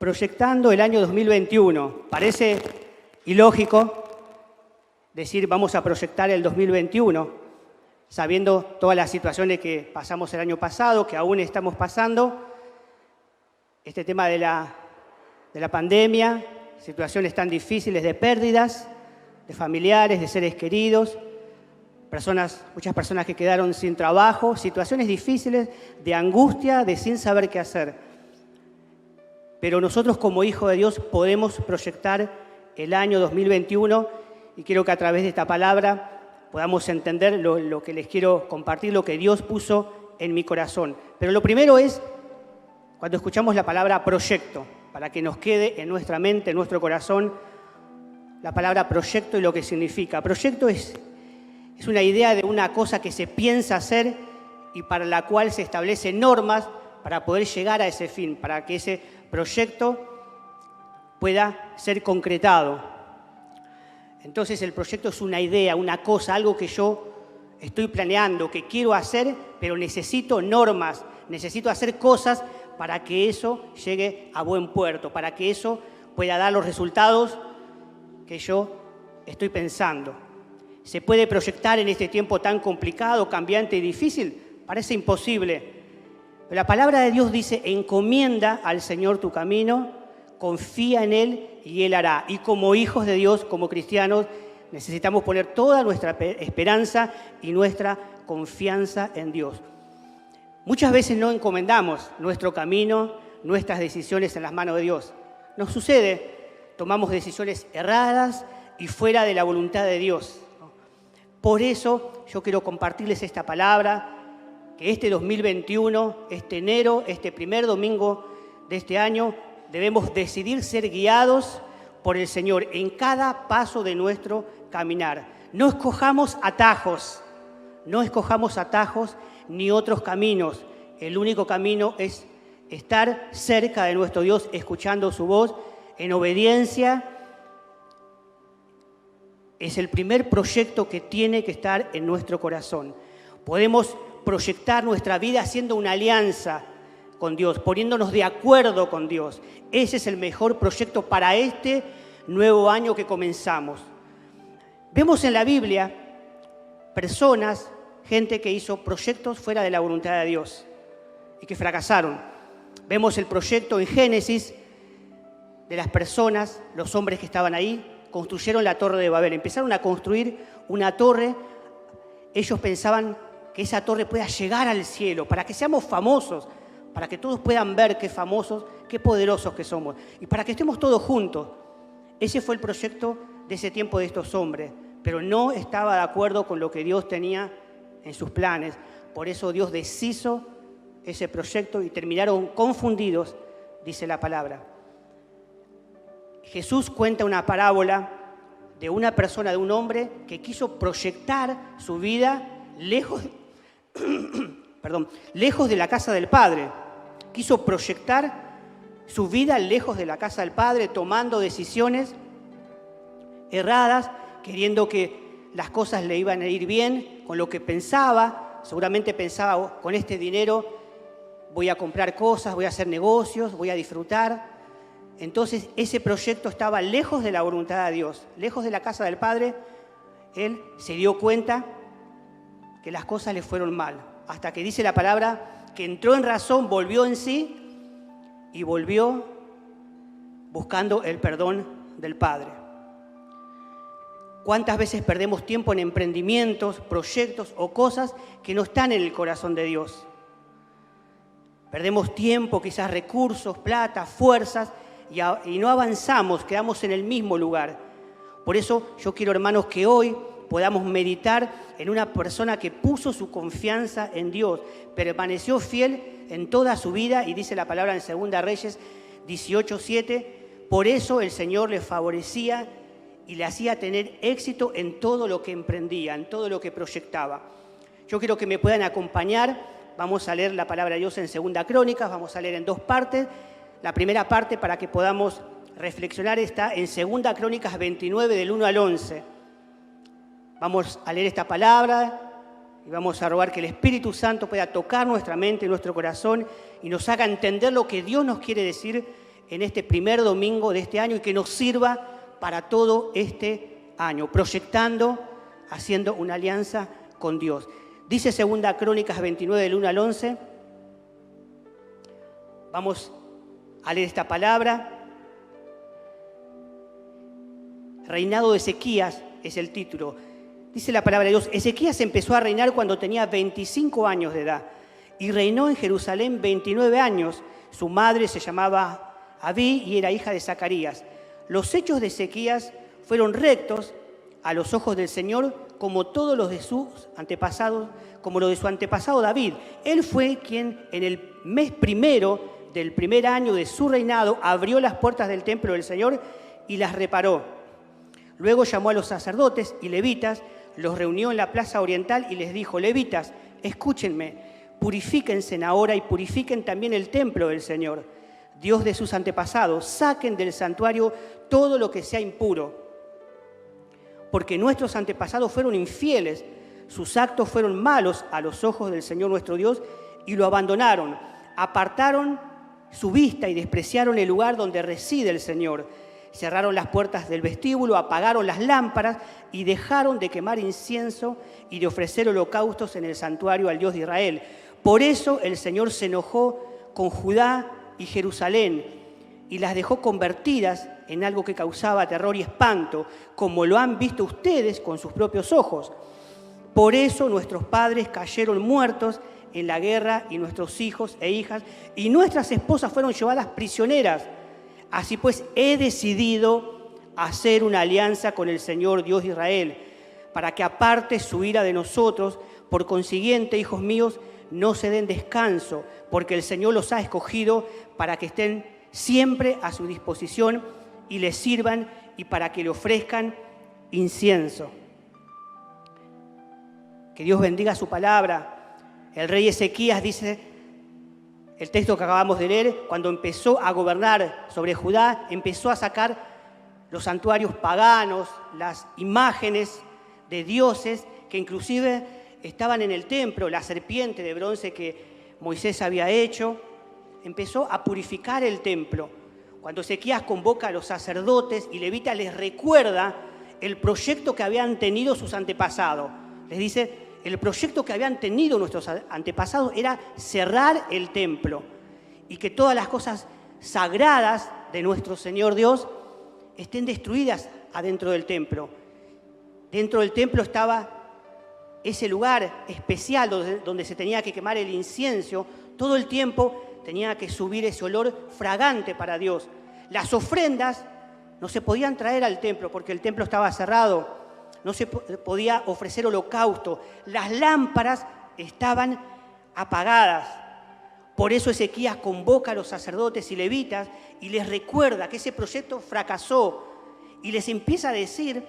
proyectando el año 2021. Parece ilógico decir vamos a proyectar el 2021, sabiendo todas las situaciones que pasamos el año pasado, que aún estamos pasando, este tema de la pandemia, situaciones tan difíciles de pérdidas, de familiares, de seres queridos, muchas personas que quedaron sin trabajo, situaciones difíciles de angustia, de sin saber qué hacer. Pero nosotros como hijos de Dios podemos proyectar el año 2021 y quiero que a través de esta palabra podamos entender lo que les quiero compartir, lo que Dios puso en mi corazón. Pero lo primero es, cuando escuchamos la palabra proyecto, para que nos quede en nuestra mente, en nuestro corazón, la palabra proyecto y lo que significa. Proyecto es una idea de una cosa que se piensa hacer y para la cual se establecen normas para poder llegar a ese fin, para que ese proyecto pueda ser concretado. Entonces el proyecto es una idea, una cosa, algo que yo estoy planeando, que quiero hacer, pero necesito normas, necesito hacer cosas para que eso llegue a buen puerto, para que eso pueda dar los resultados que yo estoy pensando. ¿Se puede proyectar en este tiempo tan complicado, cambiante y difícil? Parece imposible. Pero la palabra de Dios dice, encomienda al Señor tu camino, confía en Él y Él hará. Y como hijos de Dios, como cristianos, necesitamos poner toda nuestra esperanza y nuestra confianza en Dios. Muchas veces no encomendamos nuestro camino, nuestras decisiones en las manos de Dios. Nos sucede, tomamos decisiones erradas y fuera de la voluntad de Dios. Por eso yo quiero compartirles esta palabra, que este 2021, este enero, este primer domingo de este año, debemos decidir ser guiados por el Señor en cada paso de nuestro caminar. No escojamos atajos ni otros caminos. El único camino es estar cerca de nuestro Dios, escuchando su voz, en obediencia. Es el primer proyecto que tiene que estar en nuestro corazón. Podemos proyectar nuestra vida haciendo una alianza con Dios, poniéndonos de acuerdo con Dios. Ese es el mejor proyecto para este nuevo año que comenzamos. Vemos en la Biblia personas, gente que hizo proyectos fuera de la voluntad de Dios y que fracasaron. Vemos el proyecto en Génesis de las personas, los hombres que estaban ahí, construyeron la Torre de Babel. Empezaron a construir una torre. Ellos pensaban que esa torre pueda llegar al cielo, para que seamos famosos, para que todos puedan ver qué famosos, qué poderosos que somos, y para que estemos todos juntos. Ese fue el proyecto de ese tiempo de estos hombres, pero no estaba de acuerdo con lo que Dios tenía en sus planes. Por eso Dios deshizo ese proyecto y terminaron confundidos, dice la palabra. Jesús cuenta una parábola de una persona, de un hombre que quiso proyectar su vida lejos de la casa del Padre. Quiso proyectar su vida lejos de la casa del Padre, tomando decisiones erradas, queriendo que las cosas le iban a ir bien con lo que pensaba. Seguramente pensaba, con este dinero voy a comprar cosas, voy a hacer negocios, voy a disfrutar. Entonces ese proyecto estaba lejos de la voluntad de Dios, lejos de la casa del Padre. Él se dio cuenta que las cosas le fueron mal, hasta que dice la palabra que entró en razón, volvió en sí y volvió buscando el perdón del Padre. ¿Cuántas veces perdemos tiempo en emprendimientos, proyectos o cosas que no están en el corazón de Dios? Perdemos tiempo, quizás recursos, plata, fuerzas y no avanzamos, quedamos en el mismo lugar. Por eso yo quiero, hermanos, que hoy podamos meditar en una persona que puso su confianza en Dios, permaneció fiel en toda su vida, y dice la palabra en 2 Reyes 18:7, por eso el Señor le favorecía y le hacía tener éxito en todo lo que emprendía, en todo lo que proyectaba. Yo quiero que me puedan acompañar, vamos a leer la palabra de Dios en 2 Crónicas, vamos a leer en 2 partes. La primera parte, para que podamos reflexionar, está en 2 Crónicas 29, del 1 al 11. Vamos a leer esta palabra y vamos a rogar que el Espíritu Santo pueda tocar nuestra mente y nuestro corazón y nos haga entender lo que Dios nos quiere decir en este primer domingo de este año y que nos sirva para todo este año, proyectando, haciendo una alianza con Dios. Dice 2 Crónicas 29, del 1 al 11. Vamos a leer esta palabra. Reinado de Ezequías es el título. Dice la palabra de Dios: Ezequías empezó a reinar cuando tenía 25 años de edad y reinó en Jerusalén 29 años. Su madre se llamaba Abí y era hija de Zacarías. Los hechos de Ezequías fueron rectos a los ojos del Señor, como todos los de sus antepasados, como lo de su antepasado David. Él fue quien en el mes primero del primer año de su reinado abrió las puertas del templo del Señor y las reparó. Luego llamó a los sacerdotes y levitas, los reunió en la plaza oriental y les dijo: levitas, escúchenme, purifíquense ahora y purifiquen también el templo del Señor, Dios de sus antepasados. Saquen del santuario todo lo que sea impuro, porque nuestros antepasados fueron infieles, sus actos fueron malos a los ojos del Señor nuestro Dios y lo abandonaron, apartaron su vista y despreciaron el lugar donde reside el Señor. Cerraron las puertas del vestíbulo, apagaron las lámparas y dejaron de quemar incienso y de ofrecer holocaustos en el santuario al Dios de Israel. Por eso el Señor se enojó con Judá y Jerusalén y las dejó convertidas en algo que causaba terror y espanto, como lo han visto ustedes con sus propios ojos. Por eso nuestros padres cayeron muertos en la guerra y nuestros hijos e hijas y nuestras esposas fueron llevadas prisioneras. Así pues, he decidido hacer una alianza con el Señor Dios de Israel, para que aparte su ira de nosotros. Por consiguiente, hijos míos, no se den descanso, porque el Señor los ha escogido para que estén siempre a su disposición y les sirvan y para que le ofrezcan incienso. Que Dios bendiga su palabra. El rey Ezequías dice, el texto que acabamos de leer, cuando empezó a gobernar sobre Judá, empezó a sacar los santuarios paganos, las imágenes de dioses que inclusive estaban en el templo, la serpiente de bronce que Moisés había hecho. Empezó a purificar el templo. Cuando Ezequías convoca a los sacerdotes y levitas, les recuerda el proyecto que habían tenido sus antepasados. Les dice: el proyecto que habían tenido nuestros antepasados era cerrar el templo y que todas las cosas sagradas de nuestro Señor Dios estén destruidas adentro del templo. Dentro del templo estaba ese lugar especial donde se tenía que quemar el incienso. Todo el tiempo tenía que subir ese olor fragante para Dios. Las ofrendas no se podían traer al templo porque el templo estaba cerrado. No se podía ofrecer holocausto. Las lámparas estaban apagadas. Por eso Ezequías convoca a los sacerdotes y levitas y les recuerda que ese proyecto fracasó. Y les empieza a decir,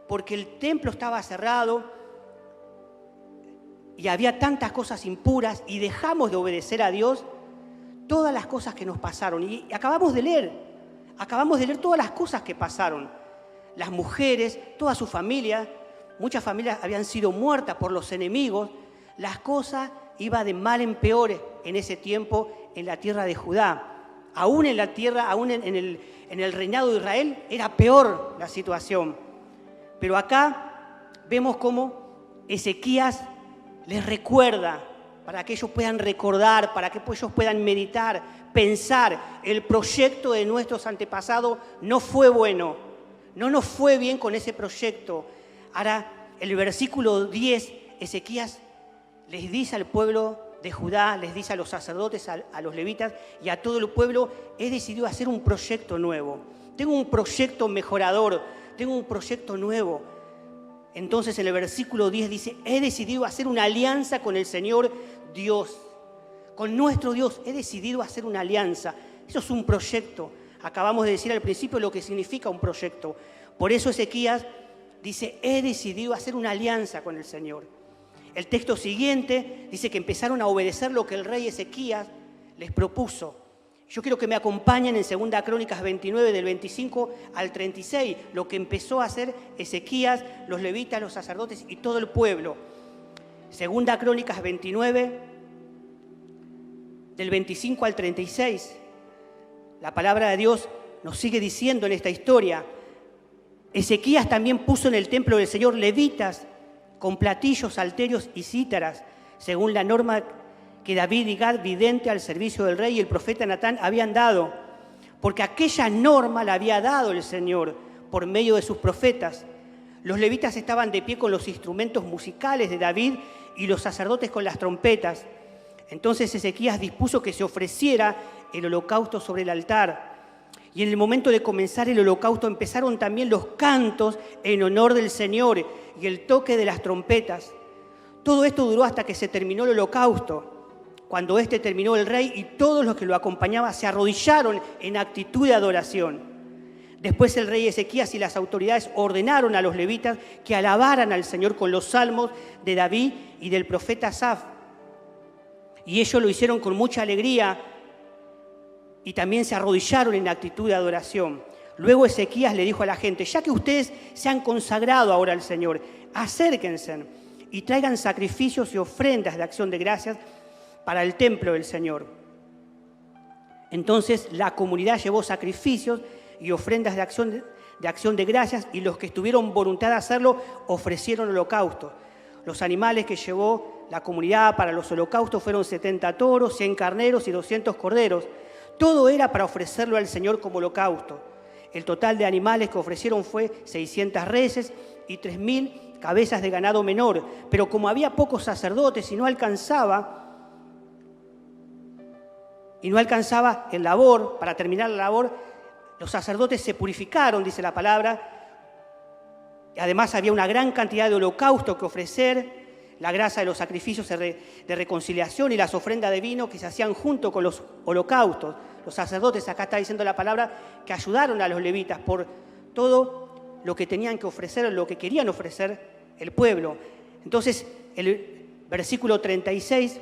porque el templo estaba cerrado y había tantas cosas impuras y dejamos de obedecer a Dios, todas las cosas que nos pasaron. Y acabamos de leer todas las cosas que pasaron. Las mujeres, toda su familia, muchas familias habían sido muertas por los enemigos. Las cosas iban de mal en peor en ese tiempo en la tierra de Judá. Aún en la tierra, aún en el reinado de Israel, era peor la situación. Pero acá vemos cómo Ezequías les recuerda, para que ellos puedan recordar, para que ellos puedan meditar, pensar: el proyecto de nuestros antepasados no fue bueno. No nos fue bien con ese proyecto. Ahora, el versículo 10, Ezequías les dice al pueblo de Judá, les dice a los sacerdotes, a los levitas y a todo el pueblo: he decidido hacer un proyecto nuevo. Tengo un proyecto mejorador, tengo un proyecto nuevo. Entonces en el versículo 10 dice: he decidido hacer una alianza con el Señor Dios, con nuestro Dios. He decidido hacer una alianza. Eso es un proyecto. Acabamos de decir al principio lo que significa un proyecto. Por eso Ezequías dice: he decidido hacer una alianza con el Señor. El texto siguiente dice que empezaron a obedecer lo que el rey Ezequías les propuso. Yo quiero que me acompañen en 2 Crónicas 29, del 25 al 36, lo que empezó a hacer Ezequías, los levitas, los sacerdotes y todo el pueblo. 2 Crónicas 29, del 25 al 36. la palabra de Dios nos sigue diciendo en esta historia, Ezequías también puso en el templo del Señor levitas con platillos, salterios y cítaras, según la norma que David y Gad, vidente al servicio del rey, y el profeta Natán habían dado, porque aquella norma la había dado el Señor por medio de sus profetas. Los levitas estaban de pie con los instrumentos musicales de David y los sacerdotes con las trompetas. Entonces Ezequías dispuso que se ofreciera el holocausto sobre el altar. Y en el momento de comenzar el holocausto empezaron también los cantos en honor del Señor y el toque de las trompetas. Todo esto duró hasta que se terminó el holocausto. Cuando este terminó, el rey y todos los que lo acompañaban se arrodillaron en actitud de adoración. Después el rey Ezequías y las autoridades ordenaron a los levitas que alabaran al Señor con los salmos de David y del profeta Asaf. Y ellos lo hicieron con mucha alegría y también se arrodillaron en actitud de adoración. Luego Ezequías le dijo a la gente, ya que ustedes se han consagrado ahora al Señor, acérquense y traigan sacrificios y ofrendas de acción de gracias para el templo del Señor. Entonces la comunidad llevó sacrificios y ofrendas de acción de gracias, y los que tuvieron voluntad de hacerlo ofrecieron holocaustos. Los animales que llevó la comunidad para los holocaustos fueron 70 toros, 100 carneros y 200 corderos. Todo era para ofrecerlo al Señor como holocausto. El total de animales que ofrecieron fue 600 reses y 3.000 cabezas de ganado menor. Pero como había pocos sacerdotes y no alcanzaba el labor, para terminar la labor, los sacerdotes se purificaron, dice la palabra. Y además había una gran cantidad de holocaustos que ofrecer, la grasa de los sacrificios de reconciliación y las ofrendas de vino que se hacían junto con los holocaustos. Los sacerdotes, acá está diciendo la palabra, que ayudaron a los levitas por todo lo que tenían que ofrecer, lo que querían ofrecer el pueblo. Entonces, el versículo 36,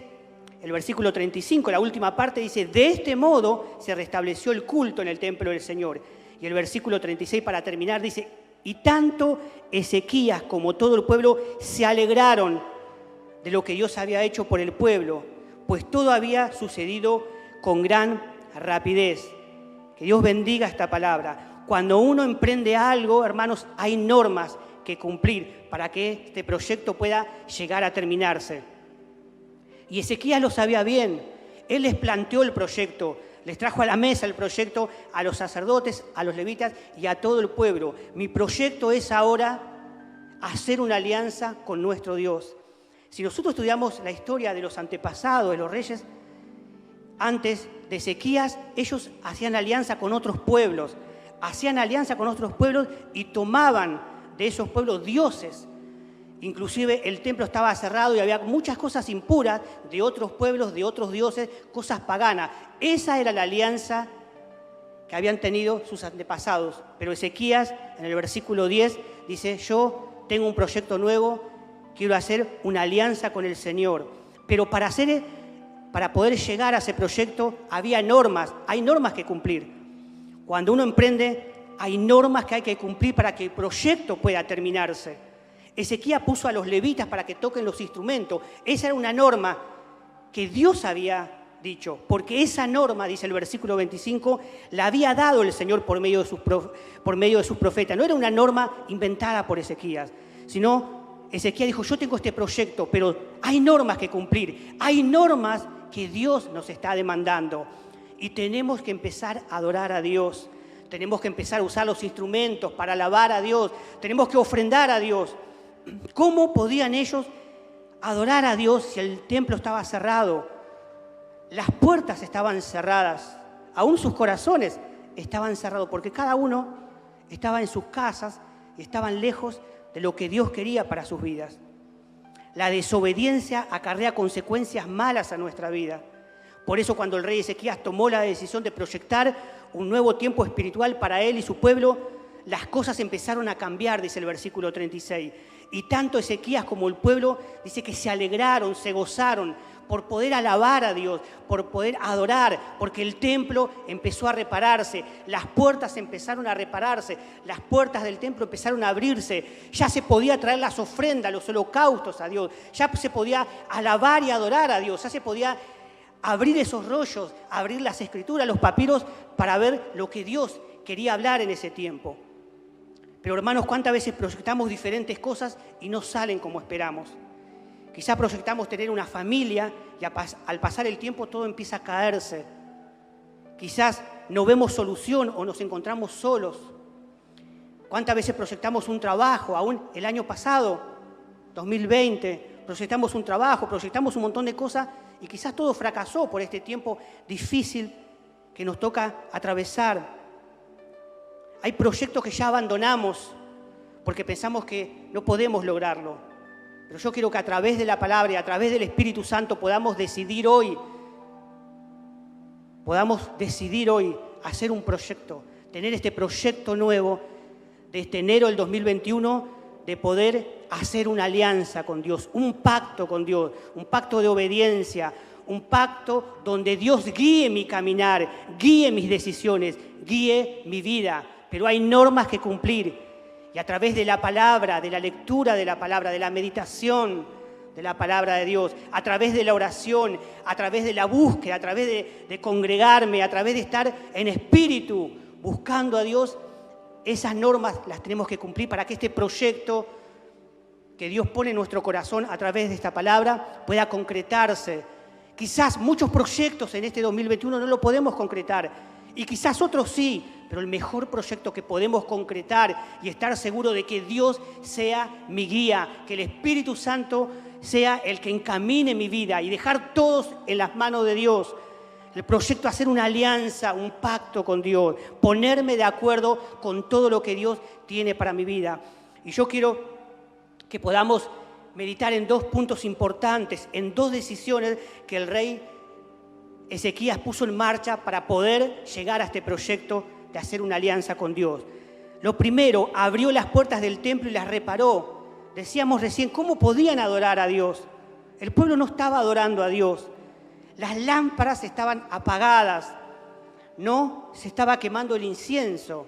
el versículo 35, la última parte dice, de este modo se restableció el culto en el templo del Señor. Y el versículo 36, para terminar, dice, y tanto Ezequías como todo el pueblo se alegraron de lo que Dios había hecho por el pueblo, pues todo había sucedido con gran rapidez. Que Dios bendiga esta palabra. Cuando uno emprende algo, hermanos, hay normas que cumplir para que este proyecto pueda llegar a terminarse. Y Ezequías lo sabía bien. Él les planteó el proyecto, les trajo a la mesa el proyecto a los sacerdotes, a los levitas y a todo el pueblo. Mi proyecto es ahora hacer una alianza con nuestro Dios. Si nosotros estudiamos la historia de los antepasados, de los reyes, antes de Ezequías, ellos hacían alianza con otros pueblos. Hacían alianza con otros pueblos y tomaban de esos pueblos dioses. Inclusive el templo estaba cerrado y había muchas cosas impuras de otros pueblos, de otros dioses, cosas paganas. Esa era la alianza que habían tenido sus antepasados. Pero Ezequías, en el versículo 10, dice, yo tengo un proyecto nuevo, quiero hacer una alianza con el Señor. Pero para poder llegar a ese proyecto había normas, hay normas que cumplir. Cuando uno emprende, hay normas que hay que cumplir para que el proyecto pueda terminarse. Ezequías puso a los levitas para que toquen los instrumentos. Esa era una norma que Dios había dicho, porque esa norma, dice el versículo 25, la había dado el Señor por medio de sus profetas. No era una norma inventada por Ezequías, sino Ezequías dijo, yo tengo este proyecto, pero hay normas que cumplir, hay normas que Dios nos está demandando y tenemos que empezar a adorar a Dios, tenemos que empezar a usar los instrumentos para alabar a Dios, tenemos que ofrendar a Dios. ¿Cómo podían ellos adorar a Dios si el templo estaba cerrado? Las puertas estaban cerradas, aún sus corazones estaban cerrados, porque cada uno estaba en sus casas y estaban lejos de lo que Dios quería para sus vidas. La desobediencia acarrea consecuencias malas a nuestra vida. Por eso cuando el rey Ezequías tomó la decisión de proyectar un nuevo tiempo espiritual para él y su pueblo, las cosas empezaron a cambiar, dice el versículo 36. Y tanto Ezequías como el pueblo, dice que se alegraron, se gozaron por poder alabar a Dios, por poder adorar, porque el templo empezó a repararse, las puertas empezaron a repararse, las puertas del templo empezaron a abrirse, ya se podía traer las ofrendas, los holocaustos a Dios, ya se podía alabar y adorar a Dios, ya se podía abrir esos rollos, abrir las escrituras, los papiros, para ver lo que Dios quería hablar en ese tiempo. Pero hermanos, ¿cuántas veces proyectamos diferentes cosas y no salen como esperamos? Quizá proyectamos tener una familia y al pasar el tiempo todo empieza a caerse. Quizás no vemos solución o nos encontramos solos. ¿Cuántas veces proyectamos un trabajo? Aún el año pasado, 2020, proyectamos un trabajo, proyectamos un montón de cosas y quizás todo fracasó por este tiempo difícil que nos toca atravesar. Hay proyectos que ya abandonamos porque pensamos que no podemos lograrlo. Pero yo quiero que a través de la palabra y a través del Espíritu Santo podamos decidir hoy hacer un proyecto, tener este proyecto nuevo de este enero del 2021, de poder hacer una alianza con Dios, un pacto con Dios, un pacto de obediencia, un pacto donde Dios guíe mi caminar, guíe mis decisiones, guíe mi vida. Pero hay normas que cumplir y a través de la palabra, de la lectura de la palabra, de la meditación de la palabra de Dios, a través de la oración, a través de la búsqueda, a través de congregarme, a través de estar en espíritu buscando a Dios, esas normas las tenemos que cumplir para que este proyecto que Dios pone en nuestro corazón a través de esta palabra pueda concretarse. Quizás muchos proyectos en este 2021 no lo podemos concretar y quizás otros sí, pero el mejor proyecto que podemos concretar y estar seguro de que Dios sea mi guía, que el Espíritu Santo sea el que encamine mi vida y dejar todos en las manos de Dios. El proyecto hacer una alianza, un pacto con Dios, ponerme de acuerdo con todo lo que Dios tiene para mi vida. Y yo quiero que podamos meditar en dos puntos importantes, en dos decisiones que el rey Ezequías puso en marcha para poder llegar a este proyecto de hacer una alianza con Dios. Lo primero, abrió las puertas del templo y las reparó. Decíamos recién, ¿cómo podían adorar a Dios? El pueblo no estaba adorando a Dios. Las lámparas estaban apagadas. No se estaba quemando el incienso,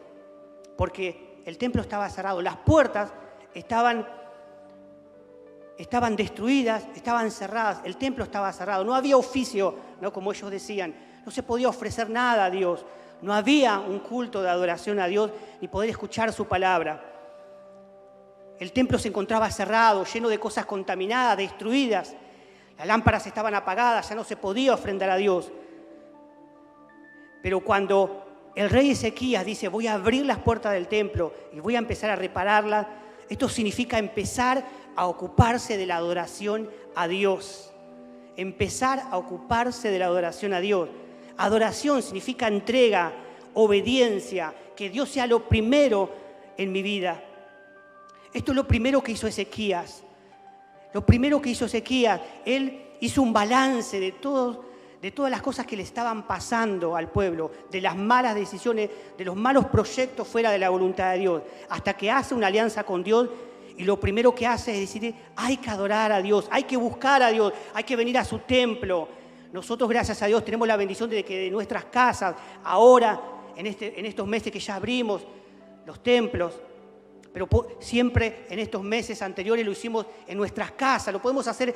porque el templo estaba cerrado. Las puertas estaban destruidas, estaban cerradas. El templo estaba cerrado. No había oficio, ¿no? Como ellos decían. No se podía ofrecer nada a Dios. No había un culto de adoración a Dios ni poder escuchar su palabra. El templo se encontraba cerrado, lleno de cosas contaminadas, destruidas. Las lámparas estaban apagadas, ya no se podía ofrendar a Dios. Pero cuando el rey Ezequías dice, voy a abrir las puertas del templo y voy a empezar a repararlas, esto significa empezar a ocuparse de la adoración a Dios. Empezar a ocuparse de la adoración a Dios. Adoración significa entrega, obediencia, que Dios sea lo primero en mi vida. Esto es lo primero que hizo Ezequías. Lo primero que hizo Ezequías, él hizo un balance de todas las cosas que le estaban pasando al pueblo, de las malas decisiones, de los malos proyectos fuera de la voluntad de Dios, hasta que hace una alianza con Dios y lo primero que hace es decir, hay que adorar a Dios, hay que buscar a Dios, hay que venir a su templo. Nosotros, gracias a Dios, tenemos la bendición de que de nuestras casas, ahora, en estos meses que ya abrimos los templos, pero siempre en estos meses anteriores lo hicimos en nuestras casas, lo podemos hacer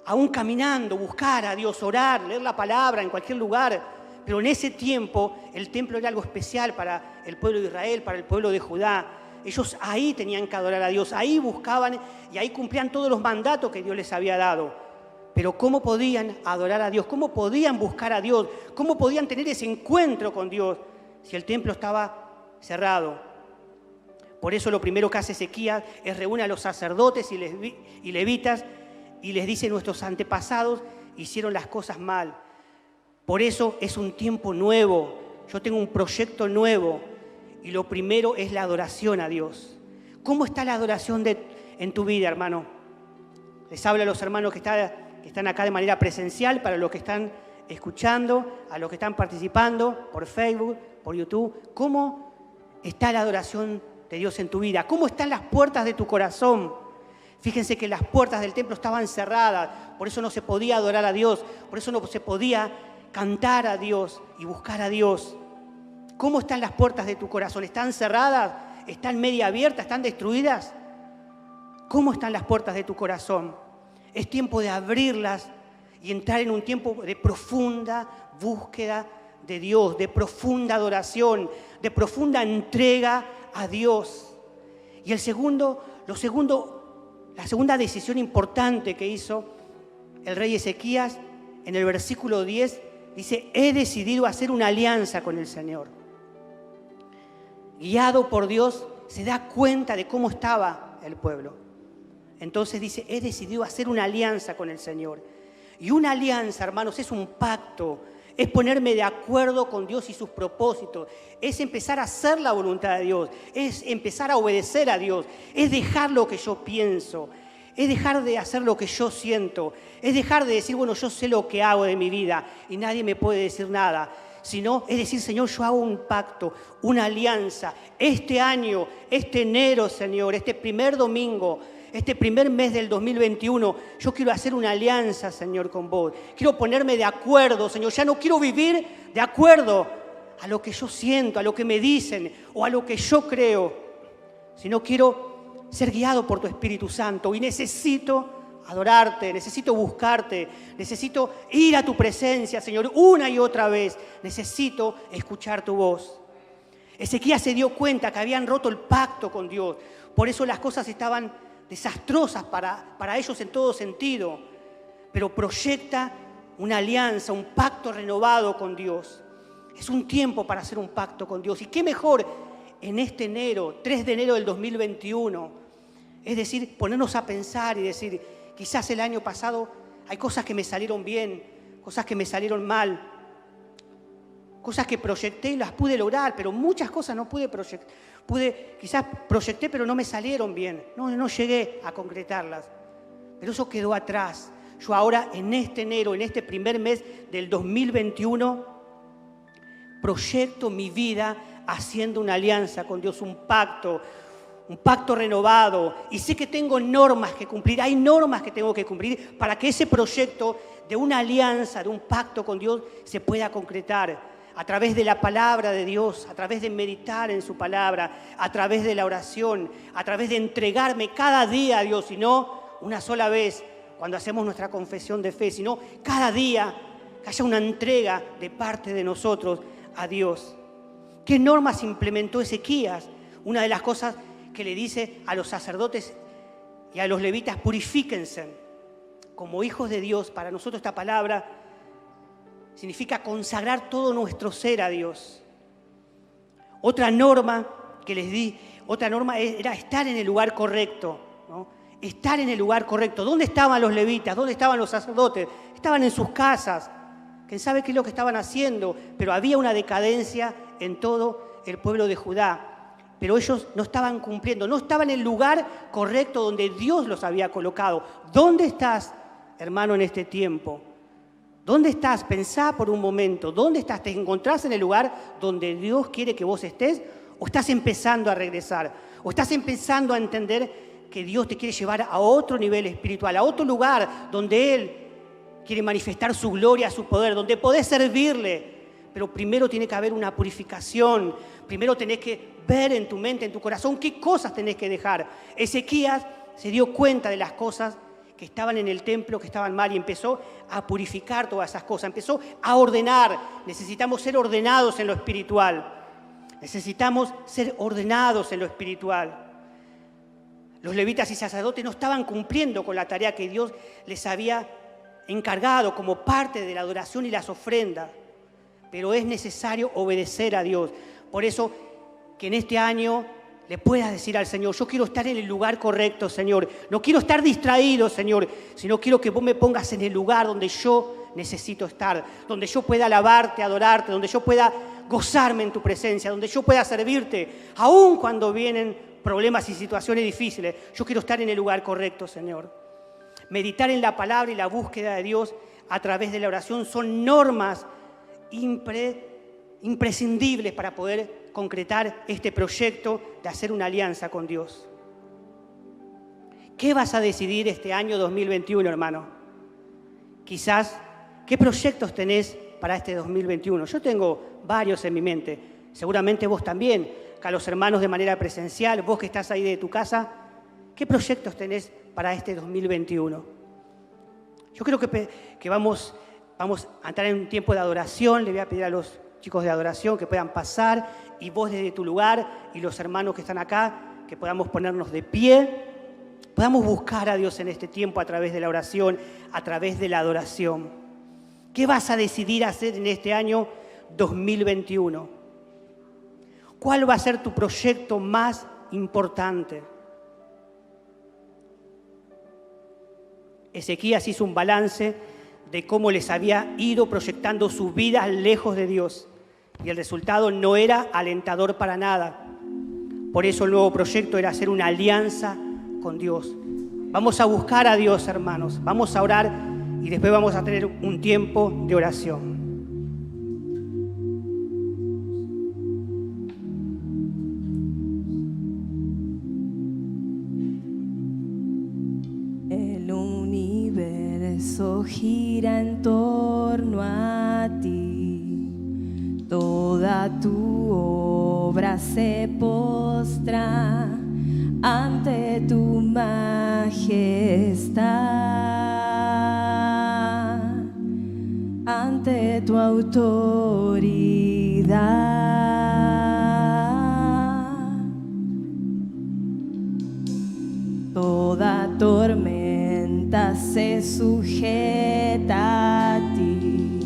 aún caminando, buscar a Dios, orar, leer la palabra en cualquier lugar. Pero en ese tiempo el templo era algo especial para el pueblo de Israel, para el pueblo de Judá. Ellos ahí tenían que adorar a Dios, ahí buscaban y ahí cumplían todos los mandatos que Dios les había dado. Pero ¿cómo podían adorar a Dios? ¿Cómo podían buscar a Dios? ¿Cómo podían tener ese encuentro con Dios si el templo estaba cerrado? Por eso lo primero que hace Ezequías es reúne a los sacerdotes y levitas y les dice, nuestros antepasados hicieron las cosas mal. Por eso es un tiempo nuevo. Yo tengo un proyecto nuevo y lo primero es la adoración a Dios. ¿Cómo está la adoración en tu vida, hermano? Les hablo a los hermanos que están acá de manera presencial, para los que están escuchando, a los que están participando por Facebook, por YouTube. ¿Cómo está la adoración de Dios en tu vida? ¿Cómo están las puertas de tu corazón? Fíjense que las puertas del templo estaban cerradas, por eso no se podía adorar a Dios, por eso no se podía cantar a Dios y buscar a Dios. ¿Cómo están las puertas de tu corazón? ¿Están cerradas? ¿Están media abiertas? ¿Están destruidas? ¿Cómo están las puertas de tu corazón? Es tiempo de abrirlas y entrar en un tiempo de profunda búsqueda de Dios, de profunda adoración, de profunda entrega a Dios. Y la segunda decisión importante que hizo el rey Ezequías, en el versículo 10, dice: he decidido hacer una alianza con el Señor. Guiado por Dios, se da cuenta de cómo estaba el pueblo. Entonces dice: he decidido hacer una alianza con el Señor. Y una alianza, hermanos, es un pacto. Es ponerme de acuerdo con Dios y sus propósitos. Es empezar a hacer la voluntad de Dios. Es empezar a obedecer a Dios. Es dejar lo que yo pienso. Es dejar de hacer lo que yo siento. Es dejar de decir, bueno, yo sé lo que hago de mi vida y nadie me puede decir nada. Sino es decir, Señor, yo hago un pacto, una alianza. Este año, este enero, Señor, este primer domingo, este primer mes del 2021, yo quiero hacer una alianza, Señor, con vos. Quiero ponerme de acuerdo, Señor. Ya no quiero vivir de acuerdo a lo que yo siento, a lo que me dicen o a lo que yo creo, sino quiero ser guiado por tu Espíritu Santo. Y necesito adorarte, necesito buscarte, necesito ir a tu presencia, Señor, una y otra vez. Necesito escuchar tu voz. Ezequías se dio cuenta que habían roto el pacto con Dios. Por eso las cosas estaban desastrosas para ellos en todo sentido, pero proyecta una alianza, un pacto renovado con Dios. Es un tiempo para hacer un pacto con Dios. Y qué mejor en este enero, 3 de enero del 2021, es decir, ponernos a pensar y decir, quizás el año pasado hay cosas que me salieron bien, cosas que me salieron mal, cosas que proyecté y las pude lograr, pero muchas cosas no pude proyectar. Quizás proyecté, pero no me salieron bien. No llegué a concretarlas. Pero eso quedó atrás. Yo ahora, en este enero, en este primer mes del 2021, proyecto mi vida haciendo una alianza con Dios, un pacto renovado. Y sé que tengo normas que cumplir. Hay normas que tengo que cumplir para que ese proyecto de una alianza, de un pacto con Dios, se pueda concretar. A través de la palabra de Dios, a través de meditar en su palabra, a través de la oración, a través de entregarme cada día a Dios, y no una sola vez cuando hacemos nuestra confesión de fe, sino cada día que haya una entrega de parte de nosotros a Dios. ¿Qué normas implementó Ezequías? Una de las cosas que le dice a los sacerdotes y a los levitas: purifíquense como hijos de Dios. Para nosotros esta palabra significa consagrar todo nuestro ser a Dios. Otra norma que les di, era estar en el lugar correcto, ¿no? Estar en el lugar correcto. ¿Dónde estaban los levitas? ¿Dónde estaban los sacerdotes? Estaban en sus casas. ¿Quién sabe qué es lo que estaban haciendo? Pero había una decadencia en todo el pueblo de Judá. Pero ellos no estaban cumpliendo, no estaban en el lugar correcto donde Dios los había colocado. ¿Dónde estás, hermano, en este tiempo? ¿Dónde estás? Pensá por un momento. ¿Dónde estás? ¿Te encontrás en el lugar donde Dios quiere que vos estés? ¿O estás empezando a regresar? ¿O estás empezando a entender que Dios te quiere llevar a otro nivel espiritual, a otro lugar donde Él quiere manifestar su gloria, su poder, donde podés servirle? Pero primero tiene que haber una purificación. Primero tenés que ver en tu mente, en tu corazón, qué cosas tenés que dejar. Ezequías se dio cuenta de las cosas que estaban en el templo, que estaban mal, y empezó a purificar todas esas cosas, empezó a ordenar. Necesitamos ser ordenados en lo espiritual. Necesitamos ser ordenados en lo espiritual. Los levitas y sacerdotes no estaban cumpliendo con la tarea que Dios les había encargado como parte de la adoración y las ofrendas. Pero es necesario obedecer a Dios. Por eso que en este año le puedas decir al Señor: yo quiero estar en el lugar correcto, Señor. No quiero estar distraído, Señor, sino quiero que vos me pongas en el lugar donde yo necesito estar, donde yo pueda alabarte, adorarte, donde yo pueda gozarme en tu presencia, donde yo pueda servirte, aun cuando vienen problemas y situaciones difíciles. Yo quiero estar en el lugar correcto, Señor. Meditar en la palabra y la búsqueda de Dios a través de la oración son normas imprescindibles para poder concretar este proyecto de hacer una alianza con Dios. ¿Qué vas a decidir este año 2021, hermano? Quizás, ¿qué proyectos tenés para este 2021? Yo tengo varios en mi mente. Seguramente vos también, acá los hermanos de manera presencial, vos que estás ahí de tu casa, ¿qué proyectos tenés para este 2021? Yo creo que vamos a entrar en un tiempo de adoración. Le voy a pedir a los chicos de adoración que puedan pasar, y vos desde tu lugar y los hermanos que están acá, que podamos ponernos de pie, podamos buscar a Dios en este tiempo a través de la oración, a través de la adoración. ¿Qué vas a decidir hacer en este año 2021? ¿Cuál va a ser tu proyecto más importante? Ezequías hizo un balance de cómo les había ido proyectando sus vidas lejos de Dios, y el resultado no era alentador para nada. Por eso el nuevo proyecto era hacer una alianza con Dios. Vamos a buscar a Dios, hermanos, vamos a orar y después vamos a tener un tiempo de oración. Gira en torno a ti, toda tu obra se postra ante tu majestad, ante tu autoridad. Toda tormenta se sujeta a ti,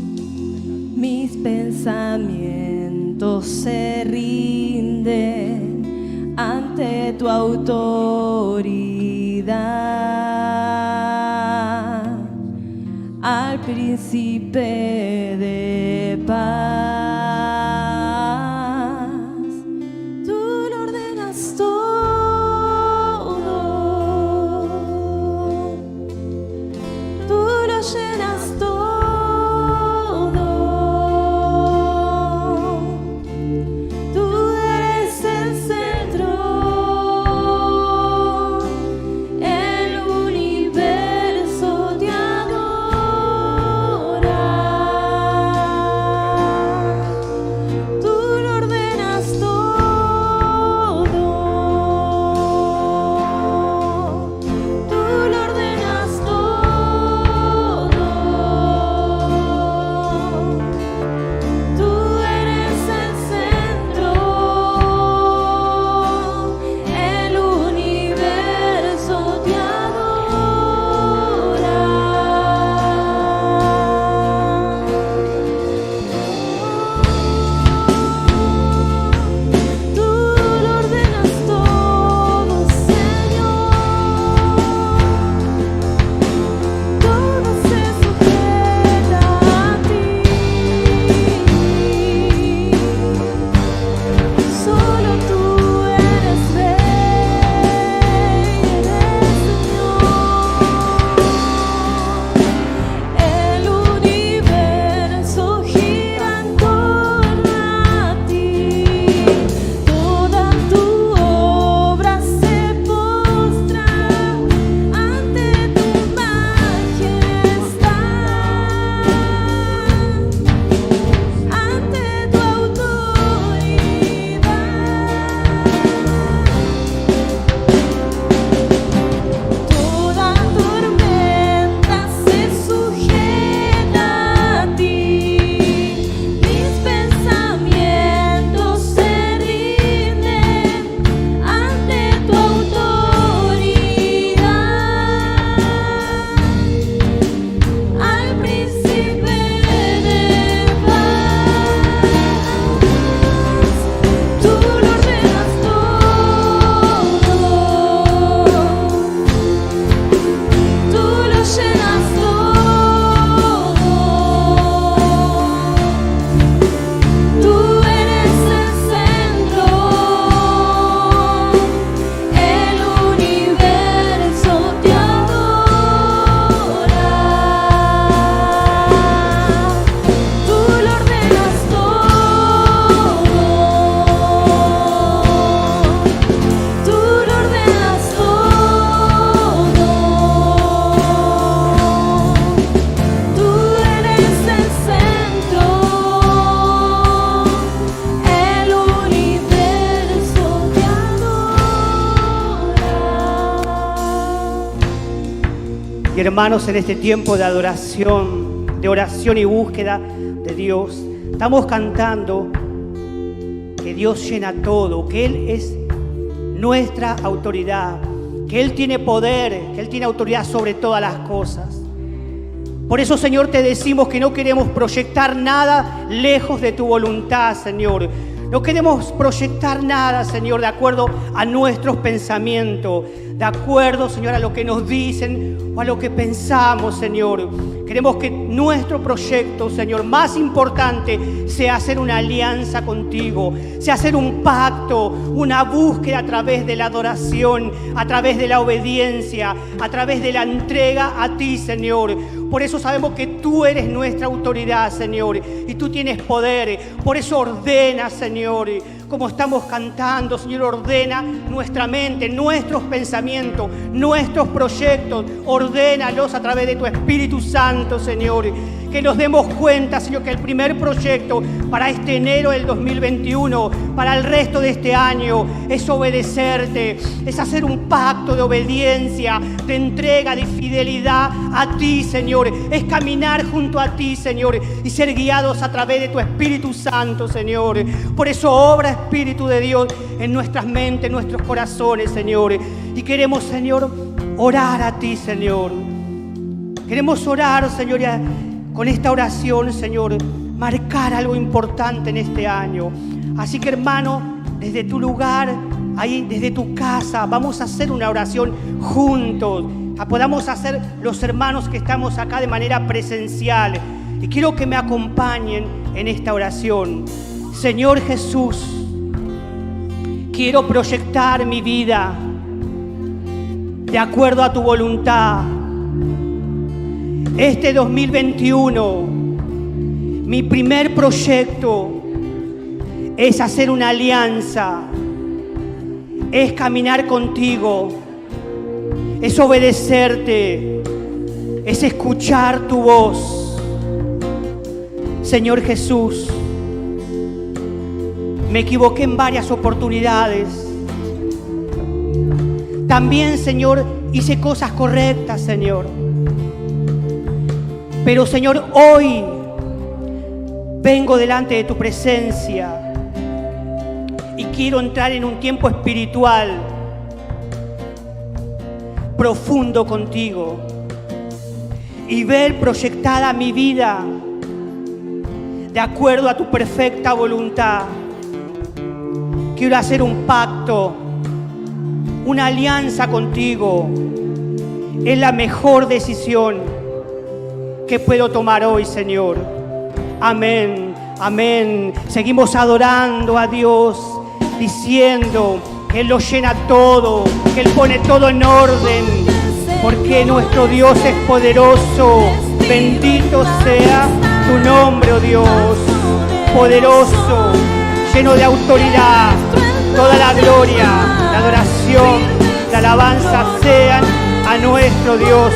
mis pensamientos se rinden ante tu autoridad, al príncipe de paz. Tú lo ordenas todo, tú lo llenas todo, tú eres el centro, el universo te adora. hermanos en este tiempo de adoración, de oración y búsqueda de Dios. Estamos cantando que Dios llena todo, que Él es nuestra autoridad, que Él tiene poder, que Él tiene autoridad sobre todas las cosas. Por eso, Señor, te decimos que no queremos proyectar nada lejos de tu voluntad, Señor. No queremos proyectar nada, Señor, de acuerdo a nuestros pensamientos, de acuerdo, Señor, a lo que nos dicen o a lo que pensamos, Señor. Queremos que nuestro proyecto, Señor, más importante sea hacer una alianza contigo, sea hacer un pacto, una búsqueda a través de la adoración, a través de la obediencia, a través de la entrega a ti, Señor. Por eso sabemos que tú eres nuestra autoridad, Señor, y tú tienes poder. Por eso ordena, Señor, como estamos cantando, Señor, ordena nuestra mente, nuestros pensamientos, nuestros proyectos. Ordénalos a través de tu Espíritu Santo, Señor. Que nos demos cuenta, Señor, que el primer proyecto para este enero del 2021, para el resto de este año, es obedecerte, es hacer un pacto de obediencia, de entrega, de fidelidad a ti, Señor. Es caminar junto a ti, Señor, y ser guiados a través de tu Espíritu Santo, Señor. Por eso obra, Espíritu de Dios, en nuestras mentes, en nuestros corazones, Señor. Y queremos, Señor, orar a ti, Señor. Queremos orar, Señor, con esta oración, Señor, marcar algo importante en este año. Así que, hermano, desde tu lugar, ahí, desde tu casa, vamos a hacer una oración juntos. Podamos hacer los hermanos que estamos acá de manera presencial. Y quiero que me acompañen en esta oración. Señor Jesús, quiero proyectar mi vida de acuerdo a tu voluntad. Este 2021, mi primer proyecto es hacer una alianza, es caminar contigo, es obedecerte, es escuchar tu voz. Señor Jesús, me equivoqué en varias oportunidades. También, Señor, hice cosas correctas, Señor. Pero, Señor, hoy vengo delante de tu presencia y quiero entrar en un tiempo espiritual profundo contigo y ver proyectada mi vida de acuerdo a tu perfecta voluntad. Quiero hacer un pacto, una alianza contigo. Es la mejor decisión que puedo tomar hoy, Señor. Amén, amén. Seguimos adorando a Dios, diciendo que Él lo llena todo, que Él pone todo en orden, porque nuestro Dios es poderoso. Bendito sea tu nombre, oh Dios, poderoso, lleno de autoridad. Toda la gloria, la adoración, la alabanza sean a nuestro Dios.